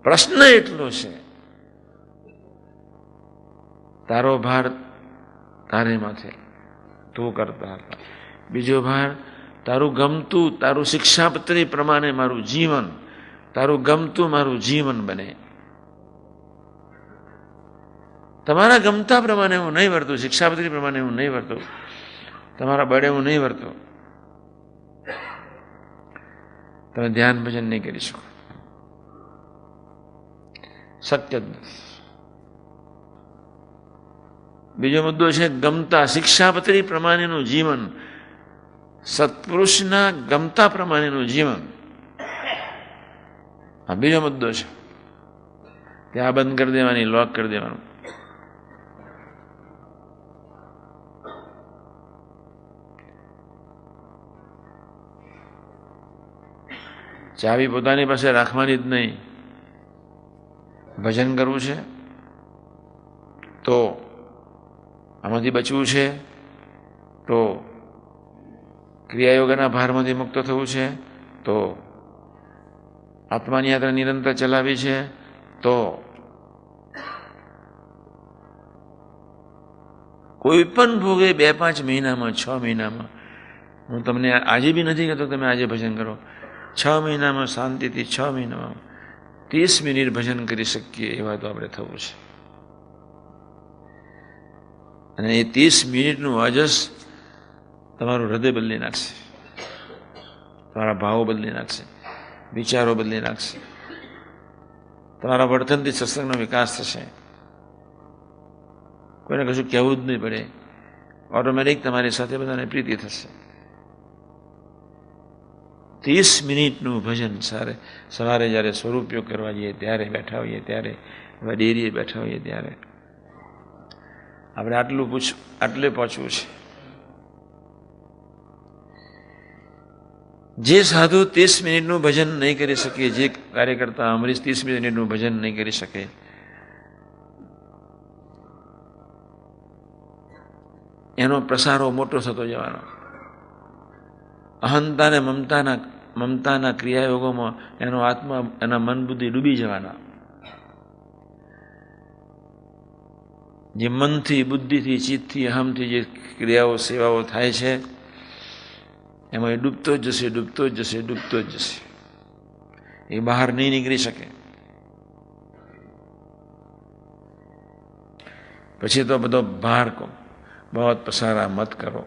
પ્રશ્ન એટલો છે, તારો ભાર તારે માથે, તું કરતા હતા. બીજો ભાર, તારું ગમતું, તારું શિક્ષાપત્રી પ્રમાણે મારું જીવન, તારું ગમતું મારું જીવન બને. તમારા ગમતા પ્રમાણે હું નહીં વર્તું, શિક્ષાપત્રી પ્રમાણે હું નહીં વર્તું, તમારા બળે હું નહીં વર્તો, તમે ધ્યાન ભજન નહીં કરી શકો. શક્ય જ નથી. બીજો મુદ્દો છે ગમતા, શિક્ષાપત્રી પ્રમાણેનું જીવન, સત્પુરુષના ગમતા પ્રમાણેનું જીવન. આ બીજો મુદ્દો છે. ત્યાં બંધ કરી દેવાની, લોક કરી દેવાનું. ચાવી પોતાની પાસે રાખવાની જ નહીં. ભજન કરવું છે તો, આમાંથી બચવું છે તો, ક્રિયાયોગના ભારમાંથી મુક્ત થવું છે તો, આત્માની યાત્રા નિરંતર ચલાવી છે તો, કોઈ પણ ભોગે 2-5 મહિનામાં, 6 મહિનામાં, હું તમને આજે બી નથી કહેતો તમે આજે ભજન કરો, 6 મહિનામાં શાંતિથી 6 મહિનામાં 30 મિનિટ ભજન કરી શકીએ એવા તો આપણે થવું છે. અને એ 30 મિનિટનું અજસ તમારું હૃદય બદલી નાખશે, તમારા ભાવો બદલી નાખશે, વિચારો બદલી નાખશે, તમારા વર્તનથી સત્સંગનો વિકાસ થશે. કોઈને કશું કહેવું જ નહીં પડે, ઓટોમેટિક તમારી સાથે બધાને પ્રીતિ થશે. 30 મિનિટનું ભજન સવારે જ્યારે સ્વરૂપયોગ કરવા જઈએ ત્યારે, બેઠા હોઈએ ત્યારે, ડેરીએ બેઠા હોઈએ ત્યારે આપણે આટલે પહોંચવું છે. જે સાધુ 30 મિનિટનું ભજન નહીં કરી શકે, જે કાર્યકર્તા અમરીશ 30 મિનિટનું ભજન નહીં કરી શકે, એનો પ્રસારો મોટો થતો જવાનો. અહંતા ને મમતાના ક્રિયાયોગોમાં એનો આત્મા, એના મન બુદ્ધિ ડૂબી જવાના. જે મનથી, બુદ્ધિથી, ચિત્તથી, અહમથી જે ક્રિયાઓ, સેવાઓ થાય છે એમાં એ ડૂબતો જ જશે, ડૂબતો જ જશે, ડૂબતો જ જશે. એ બહાર નહીં નીકળી શકે. પછી તો બધો ભાર કો બહુ પસારા મત કરો.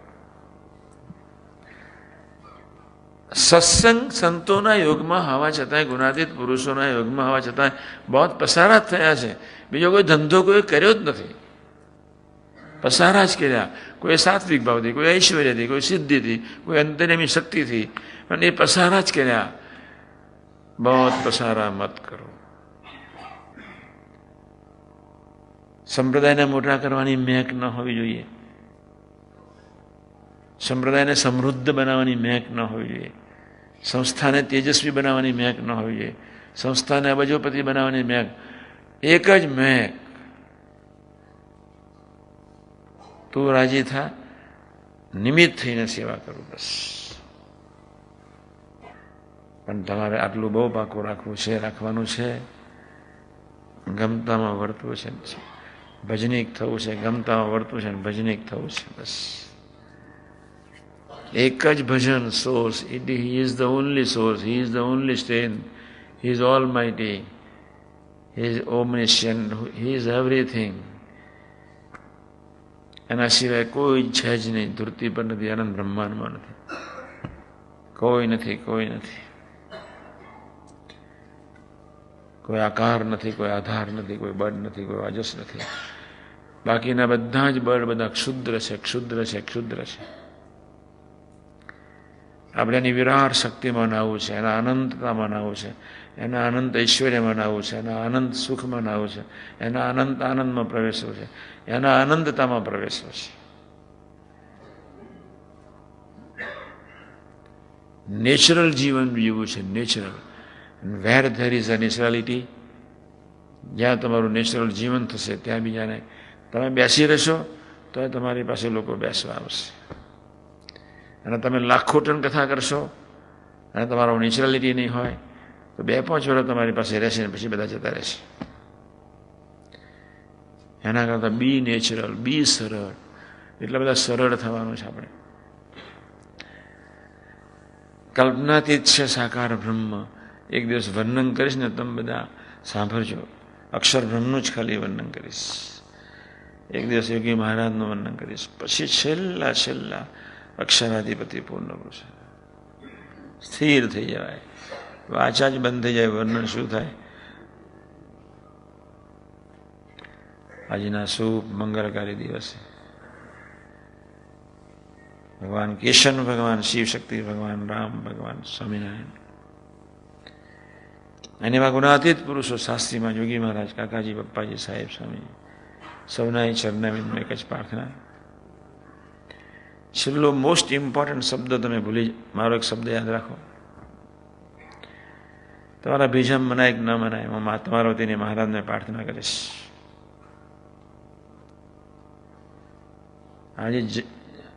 સત્સંગ સંતોના યોગમાં હોવા છતાંય, ગુણાતીત પુરુષોના યોગમાં હોવા છતાંય બહુ પસારા જ થયા છે. બીજો કોઈ ધંધો કોઈ કર્યો જ નથી, પસારા જ કર્યા. કોઈ સાત્વિક ભાવથી, કોઈ ઐશ્વર્યથી, કોઈ સિદ્ધિથી, કોઈ અંતર્યામી શક્તિથી, પણ એ પસારા જ કર્યા. બહુ પસારા મત કરો. સંપ્રદાયને મોટા કરવાની મેક ન હોવી જોઈએ, સંપ્રદાયને સમૃદ્ધ બનાવવાની મેક ન હોવી જોઈએ, સંસ્થાને તેજસ્વી બનાવવાની મેક ન હોવી જોઈએ, સંસ્થાને અબજોપતિ બનાવવાની મેક. એક જ મેક, તું રાજી થા, નિમિત્ત થઈને સેવા કરું, બસ. પણ તમારે આટલું બહુ પાકું રાખવું છે, રાખવાનું છે. ગમતામાં વર્તવું છે, ભજનીક થવું છે, ગમતામાં વર્તવું છે, ભજનીક થવું છે, બસ. એક જ ભજન source. He is the only source, he is the only strength, he is almighty, he is omniscient, he is everything. એના સિવાય કોઈ છે જ નહીં. ધરતી પર નથી, અનંત બ્રહ્માંડમાં નથી, કોઈ નથી, કોઈ નથી. કોઈ આકાર નથી, કોઈ આધાર નથી, કોઈ બળ નથી, કોઈ અજસ નથી. બાકીના બધા જ બળ બધા ક્ષુદ્ર છે, ક્ષુદ્ર છે, ક્ષુદ્ર છે. આપણે એની વિરાટ શક્તિમાં નાહવું છે, એના અનંતતામાં નાહવું છે, એના અનંત ઐશ્વર્યમાં નાહવું છે, એના અનંત સુખમાં નાહવું છે, એના અનંત આનંદમાં પ્રવેશવું છે, એના અનંતતામાં પ્રવેશવું છે. નેચરલ જીવન જીવવું છે, natural. Where there is a naturality, જ્યાં તમારું નેચરલ જીવન થશે ત્યાં બીજાને, તમે બેસી રહેશો તો તમારી પાસે લોકો બેસવા આવશે. અને તમે લાખો ટન કથા કરશો અને તમારો નેચરાલિટી નહીં હોય તો 2-5 વર્ષ તમારી પાસે રહેશે ને પછી બધા જતા રહેશે. એના કરતાં બી નેચરલ, બી સરળ. એટલા બધા સરળ થવાનું છે આપણે. કલ્પનાતીત છે સાકાર બ્રહ્મ. એક દિવસ વર્ણન કરીશ ને તમે બધા સાંભળજો. અક્ષર બ્રહ્મનું જ ખાલી વર્ણન કરીશ. એક દિવસ યોગી મહારાજનું વર્ણન કરીશ. પછી છેલ્લા અક્ષરાધિપતિ પૂર્ણ પુરુષ સ્થિર થઈ જવાય. વાચા જ બંધ થઈ જાય. વર્ણન શું થાય? આજના શુભ મંગળકારી દિવસે ભગવાન કેશન ભગવાન, શિવ શક્તિ ભગવાન, રામ ભગવાન, સ્વામિનારાયણ અને એવા ગુણાતીત પુરુષો શાસ્ત્રીમાં યોગી મહારાજ, કાકાજી, પપ્પાજી, સાહેબ, સ્વામી સૌના ચરણાવિંદમાં એક જ પ્રાર્થના. છેલ્લો મોસ્ટ ઇમ્પોર્ટન્ટ શબ્દ તમે ભૂલી, મારો એક શબ્દ યાદ રાખો. તમારા બીજામ મનાય કે ન મનાય, હું તમારા વતીને મહારાજને પ્રાર્થના કરીશ. આજે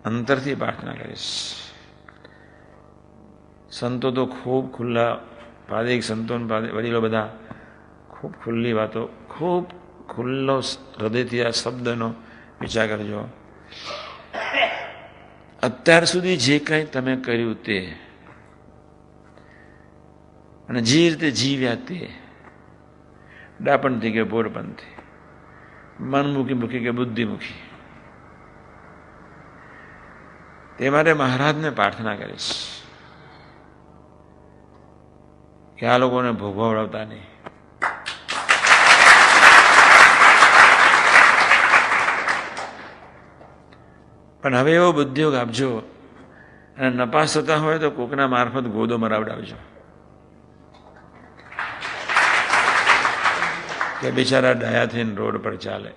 અંતરથી પ્રાર્થના કરીશ. સંતો તો ખૂબ ખુલ્લા, પાદિક સંતો વડીલો બધા ખૂબ ખુલ્લી વાતો, ખૂબ ખુલ્લો હૃદયથી આ શબ્દનો વિચાર કરજો. અત્યાર સુધી જે કંઈ તમે કર્યું તે અને જે રીતે જીવ્યા તે, ડાપણથી કે ભોળપણથી, મનમુખી કે બુદ્ધિમુખી, તે માટે મહારાજને પ્રાર્થના કરીશ કે આ લોકોને ભોગવડાવતા નહીં. પણ હવે એવો બુદ્ધિયોગ આપજો, અને નપાસ થતા હોય તો કોકના મારફત ગોદો મરાવડાવજો કે બિચારા ડાયા થઈને રોડ પર ચાલે.